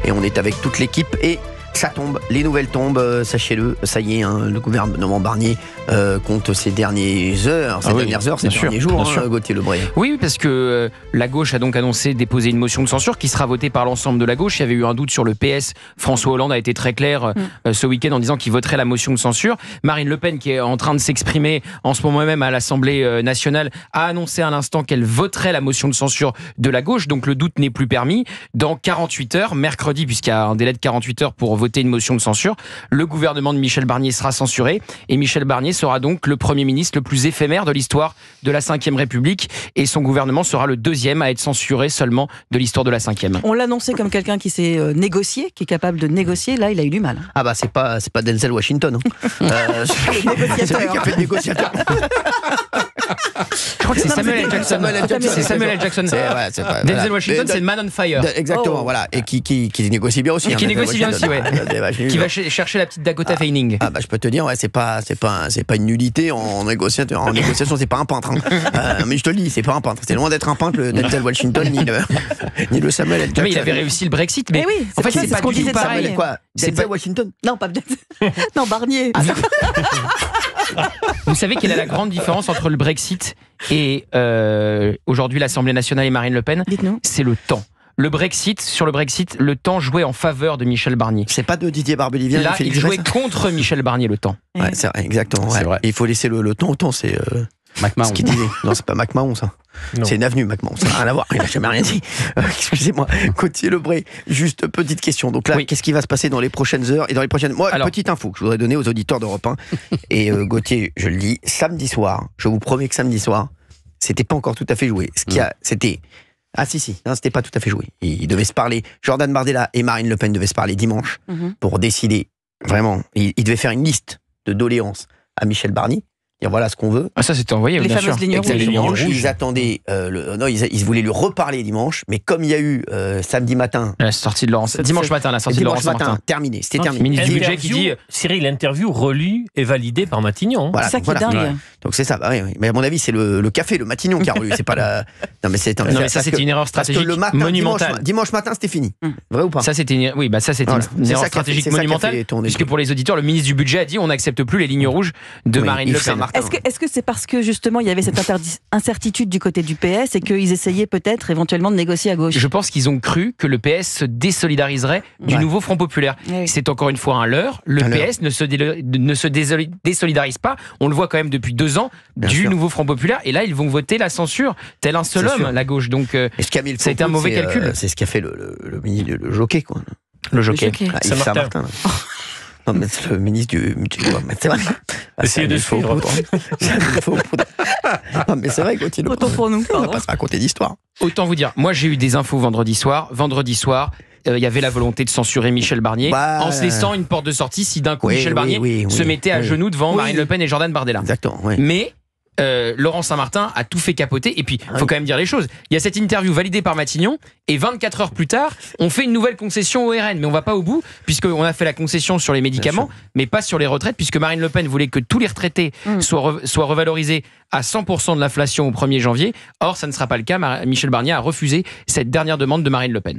et on est avec toute l'équipe et ça tombe, les nouvelles tombent, sachez-le, ça y est, le gouvernement Barnier compte ses dernières heures, ces derniers jours, Gauthier Lebray. Oui, parce que la gauche a donc annoncé déposer une motion de censure qui sera votée par l'ensemble de la gauche. Il y avait eu un doute sur le PS. François Hollande a été très clair ce week-end en disant qu'il voterait la motion de censure. Marine Le Pen, qui est en train de s'exprimer en ce moment même à l'Assemblée nationale, a annoncé à l'instant qu'elle voterait la motion de censure de la gauche. Donc le doute n'est plus permis. Dans 48 heures, mercredi, puisqu'il y a un délai de 48 heures pour voter une motion de censure, le gouvernement de Michel Barnier sera censuré et Michel Barnier sera donc le Premier ministre le plus éphémère de l'histoire de la Ve République et son gouvernement sera le deuxième à être censuré seulement de l'histoire de la Ve. On l'annonçait comme quelqu'un qui sait négocier, qui est capable de négocier. Là, il a eu du mal. Ah bah c'est pas Denzel Washington. C'est lui qui a fait le négociateur. Je crois que c'est Samuel L. Jackson. C'est Samuel L. Jackson. Denzel Washington, c'est Man on Fire. Exactement, voilà. Et qui négocie bien aussi. Et qui négocie bien aussi, ouais. Qui va chercher la petite Dakota Fanning. Ah bah je peux te dire, ouais, c'est pas une nullité en négociation. En négociation, c'est pas un peintre. Mais je te le dis, c'est pas un peintre. C'est loin d'être un peintre, le Denzel Washington ni le Samuel L. Jackson. Mais il avait réussi le Brexit. Mais oui, en fait, c'est pas du tout pareil. Quoi, Denzel Washington? Non, pas non, Barnier. Vous savez quelle est la grande différence entre le Brexit et aujourd'hui l'Assemblée nationale et Marine Le Pen? Dites-nous. C'est le temps. Sur le Brexit, le temps jouait en faveur de Michel Barnier. C'est pas de Didier Barbelivien. Là, il jouait contre Michel Barnier, le temps. Ouais, c'est vrai, exactement. Ouais. Vrai. Il faut laisser le temps au temps, c'est McMahon. Ce qu'il disait. Non, c'est pas McMahon, ça. Non. C'est une avenue, McMahon. Ça n'a rien à voir. Il n'a jamais rien dit. Excusez-moi. Gauthier Lebray, juste petite question. Donc là, qu'est-ce qui va se passer dans les prochaines heures et dans les prochaines... Moi, petite info que je voudrais donner aux auditeurs d'Europe 1. Et Gauthier, je le dis, samedi soir, je vous promets que samedi soir, c'était pas encore tout à fait joué. C'était... Ah si, non, c'était pas tout à fait joué. Ils devaient se parler. Jordan Bardella et Marine Le Pen devaient se parler dimanche pour décider. Vraiment, ils devaient faire une liste de doléances à Michel Barnier. Dire voilà ce qu'on veut. Ah ça c'était envoyé, les bien sûr. Les lignes rouges. Ils attendaient, ils voulaient lui reparler dimanche, mais comme il y a eu samedi matin, la sortie de Laurent, dimanche matin, la sortie de Laurent Martin, terminé, c'était terminé. Ministre du budget qui dit Cyril, l'interview relue et validée par Matignon. Voilà, c'est ça qui est dingue. Ouais. Donc c'est ça, oui. Mais à mon avis c'est le café, le Matignon qui a relu, c'est pas la. Non mais ça c'était une erreur stratégique monumentale. Dimanche matin c'était fini. Vrai ou pas? Ça c'était une erreur stratégique monumentale. Puisque pour les auditeurs, le ministre du budget a dit on n'accepte plus les lignes rouges de Marine Le Pen. Est-ce que c'est parce que justement il y avait cette incertitude du côté du PS et qu'ils essayaient peut-être éventuellement de négocier à gauche? Je pense qu'ils ont cru que le PS se désolidariserait du nouveau Front Populaire. Oui. C'est encore une fois un leurre. Le PS ne se désolidarise pas. On le voit quand même depuis 2 ans du nouveau Front Populaire. Et là, ils vont voter la censure, tel un seul homme, la gauche. Donc, ça a été un mauvais calcul. C'est ce qu'a fait le jockey, quoi. Le jockey. Saint-Martin. Non, mais c'est le ministre du... C'est vrai. Essayez de suivre. Non, mais c'est vrai, continue. Autant pour nous. On va pas se raconter d'histoire. Autant vous dire, moi j'ai eu des infos vendredi soir. Il y avait la volonté de censurer Michel Barnier en se laissant une porte de sortie si d'un coup Michel Barnier se mettait à genoux devant Marine Le Pen et Jordan Bardella. Exactement. Mais Laurent Saint-Martin a tout fait capoter. Et puis, il faut quand même dire les choses. Il y a cette interview validée par Matignon et 24 heures plus tard, on fait une nouvelle concession au RN. Mais on va pas au bout, puisqu'on a fait la concession sur les médicaments, mais pas sur les retraites, puisque Marine Le Pen voulait que tous les retraités soient revalorisés à 100% de l'inflation au 1er janvier. Or, ça ne sera pas le cas. Michel Barnier a refusé cette dernière demande de Marine Le Pen.